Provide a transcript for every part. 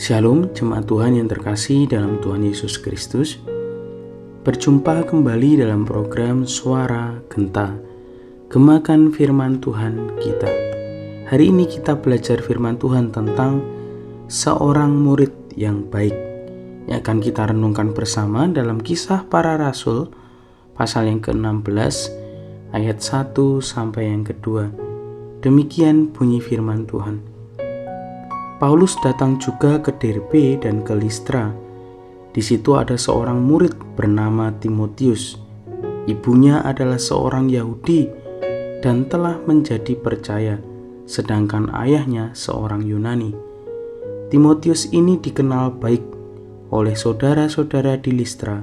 Shalom jemaat Tuhan yang terkasih dalam Tuhan Yesus Kristus. Berjumpa kembali dalam program Suara Genta, Gemakan Firman Tuhan kita. Hari ini kita belajar firman Tuhan tentang seorang murid yang baik, yang akan kita renungkan bersama dalam Kisah Para Rasul pasal yang ke-16 ayat 1 sampai yang kedua. Demikian bunyi firman Tuhan. Paulus datang juga ke Derbe dan ke Listra. Di situ ada seorang murid bernama Timotius. Ibunya adalah seorang Yahudi dan telah menjadi percaya, sedangkan ayahnya seorang Yunani. Timotius ini dikenal baik oleh saudara-saudara di Listra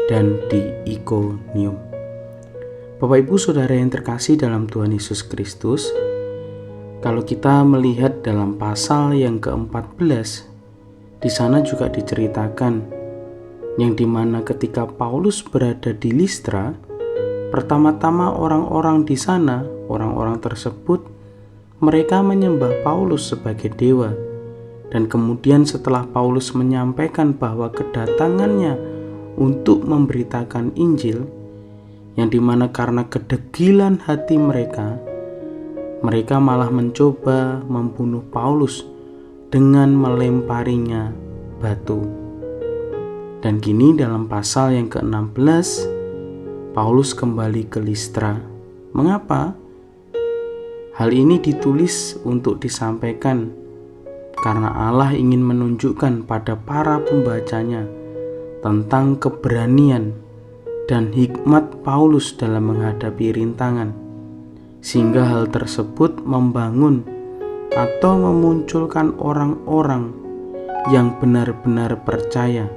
dan di Ikonium. Bapak Ibu Saudara yang terkasih dalam Tuhan Yesus Kristus, kalau kita melihat dalam pasal yang ke-14, di sana juga diceritakan yang dimana ketika Paulus berada di Listra, pertama-tama orang-orang di sana, orang-orang tersebut, mereka menyembah Paulus sebagai dewa. Dan kemudian setelah Paulus menyampaikan bahwa kedatangannya untuk memberitakan Injil, yang dimana karena kedegilan hati mereka malah mencoba membunuh Paulus dengan melemparinya batu. Dan kini dalam pasal yang ke-16, Paulus kembali ke Listra. Mengapa? Hal ini ditulis untuk disampaikan karena Allah ingin menunjukkan pada para pembacanya tentang keberanian dan hikmat Paulus dalam menghadapi rintangan, sehingga hal tersebut membangun atau memunculkan orang-orang yang benar-benar percaya,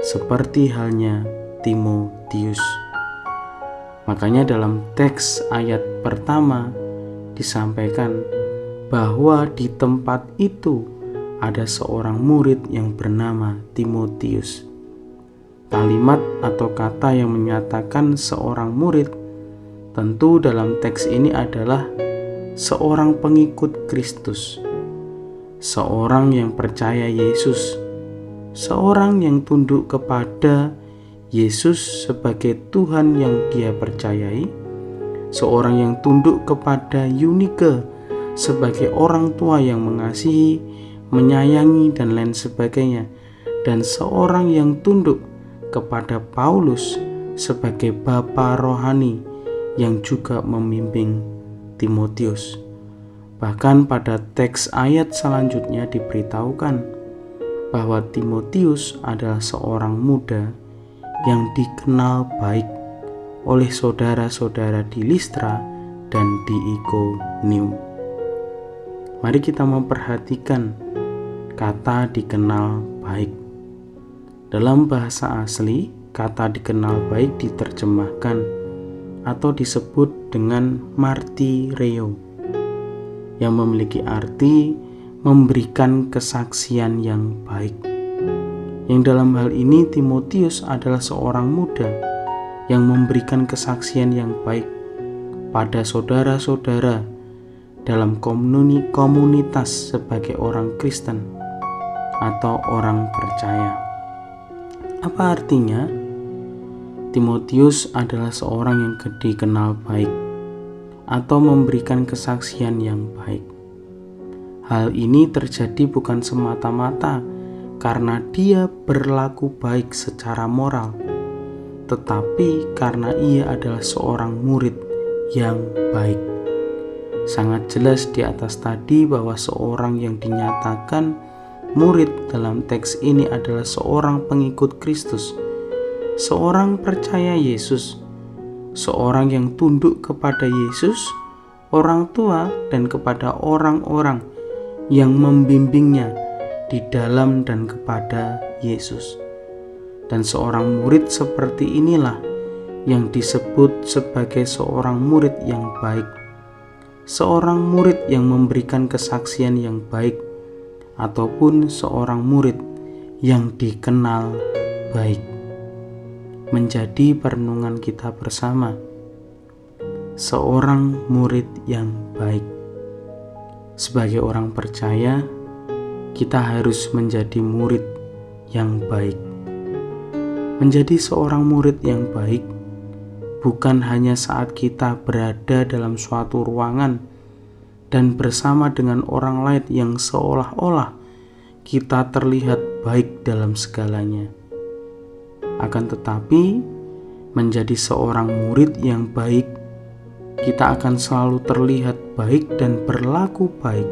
seperti halnya Timotius. Makanya dalam teks ayat pertama disampaikan bahwa di tempat itu ada seorang murid yang bernama Timotius. Kalimat atau kata yang menyatakan seorang murid tentu dalam teks ini adalah seorang pengikut Kristus, seorang yang percaya Yesus, seorang yang tunduk kepada Yesus sebagai Tuhan yang dia percayai, seorang yang tunduk kepada Yunike sebagai orang tua yang mengasihi, menyayangi, dan lain sebagainya, dan seorang yang tunduk kepada Paulus sebagai bapa rohani yang juga membimbing Timotius. Bahkan pada teks ayat selanjutnya diberitahukan bahwa Timotius adalah seorang muda yang dikenal baik oleh saudara-saudara di Listra dan di Ikonium. Mari kita memperhatikan kata dikenal baik. Dalam bahasa asli, kata dikenal baik diterjemahkan atau disebut dengan martireo, yang memiliki arti memberikan kesaksian yang baik. Yang dalam hal ini Timotius adalah seorang muda yang memberikan kesaksian yang baik pada saudara-saudara dalam komunitas sebagai orang Kristen atau orang percaya. Apa artinya? Timotius adalah seorang yang dikenal baik atau memberikan kesaksian yang baik. Hal ini terjadi bukan semata-mata karena dia berlaku baik secara moral, tetapi karena ia adalah seorang murid yang baik. Sangat jelas di atas tadi bahwa seorang yang dinyatakan murid dalam teks ini adalah seorang pengikut Kristus, seorang percaya Yesus, seorang yang tunduk kepada Yesus, orang tua, dan kepada orang-orang yang membimbingnya di dalam dan kepada Yesus. Dan seorang murid seperti inilah yang disebut sebagai seorang murid yang baik, seorang murid yang memberikan kesaksian yang baik, ataupun seorang murid yang dikenal baik. Menjadi perenungan kita bersama, seorang murid yang baik. Sebagai orang percaya, kita harus menjadi murid yang baik. Menjadi seorang murid yang baik bukan hanya saat kita berada dalam suatu ruangan dan bersama dengan orang lain yang seolah-olah kita terlihat baik dalam segalanya. Akan tetapi, menjadi seorang murid yang baik, kita akan selalu terlihat baik dan berlaku baik,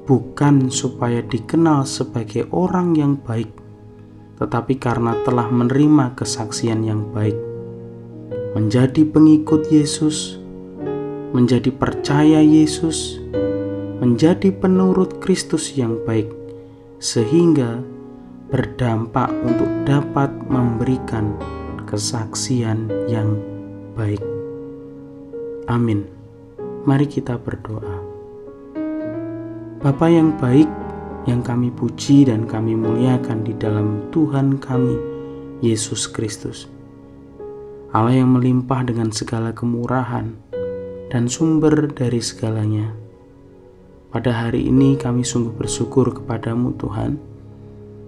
bukan supaya dikenal sebagai orang yang baik, tetapi karena telah menerima kesaksian yang baik. Menjadi pengikut Yesus, menjadi percaya Yesus, menjadi penurut Kristus yang baik, sehingga berdampak untuk dapat memberikan kesaksian yang baik. Amin. Mari kita berdoa. Bapa yang baik, yang kami puji dan kami muliakan di dalam Tuhan kami, Yesus Kristus. Allah yang melimpah dengan segala kemurahan dan sumber dari segalanya. Pada hari ini kami sungguh bersyukur kepadamu Tuhan,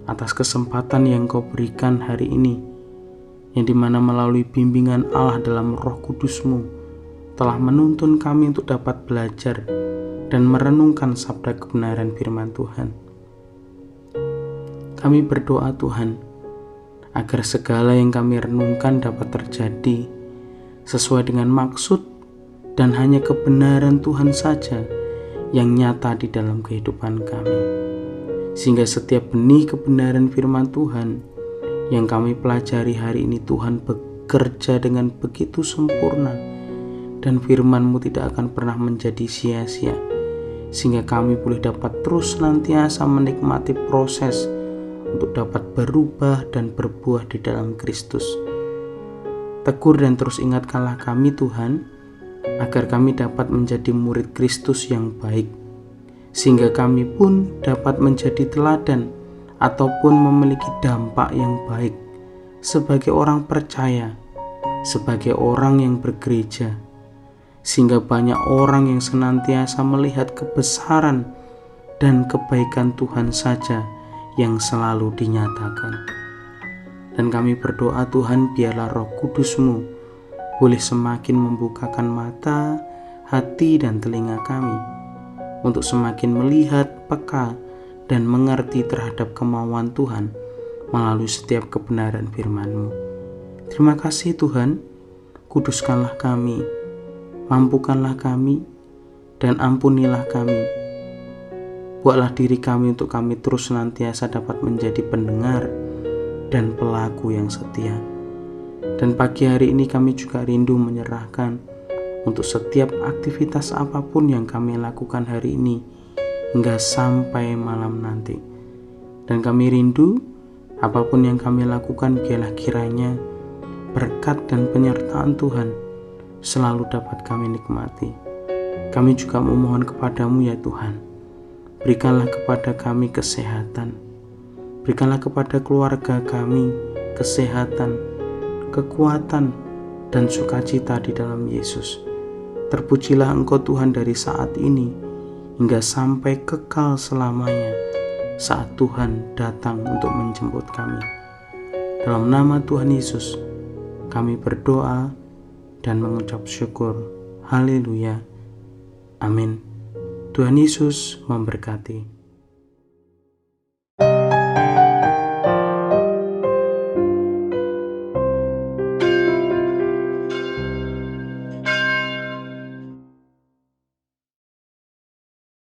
atas kesempatan yang Kau berikan hari ini, yang dimana melalui bimbingan Allah dalam Roh Kudus-Mu telah menuntun kami untuk dapat belajar dan merenungkan sabda kebenaran firman Tuhan. Kami berdoa Tuhan, agar segala yang kami renungkan dapat terjadi sesuai dengan maksud dan hanya kebenaran Tuhan saja yang nyata di dalam kehidupan kami. Sehingga setiap benih kebenaran firman Tuhan yang kami pelajari hari ini, Tuhan bekerja dengan begitu sempurna dan firman-Mu tidak akan pernah menjadi sia-sia, sehingga kami boleh dapat terus senantiasa menikmati proses untuk dapat berubah dan berbuah di dalam Kristus. Tegur dan terus ingatkanlah kami Tuhan, agar kami dapat menjadi murid Kristus yang baik, sehingga kami pun dapat menjadi teladan ataupun memiliki dampak yang baik sebagai orang percaya, sebagai orang yang bergereja, sehingga banyak orang yang senantiasa melihat kebesaran dan kebaikan Tuhan saja yang selalu dinyatakan. Dan kami berdoa Tuhan, biarlah Roh Kudus-Mu boleh semakin membukakan mata, hati, dan telinga kami untuk semakin melihat, peka, dan mengerti terhadap kemauan Tuhan melalui setiap kebenaran firman-Mu. Terima kasih Tuhan, kuduskanlah kami, mampukanlah kami, dan ampunilah kami. Buatlah diri kami untuk kami terus senantiasa dapat menjadi pendengar dan pelaku yang setia. Dan pagi hari ini kami juga rindu menyerahkan untuk setiap aktivitas apapun yang kami lakukan hari ini hingga sampai malam nanti. Dan kami rindu apapun yang kami lakukan, biarlah kiranya berkat dan penyertaan Tuhan selalu dapat kami nikmati. Kami juga memohon kepadamu ya Tuhan, berikanlah kepada kami kesehatan, berikanlah kepada keluarga kami kesehatan, kekuatan, dan sukacita di dalam Yesus. Terpujilah Engkau Tuhan dari saat ini hingga sampai kekal selamanya saat Tuhan datang untuk menjemput kami. Dalam nama Tuhan Yesus kami berdoa dan mengucap syukur. Haleluya. Amin. Tuhan Yesus memberkati.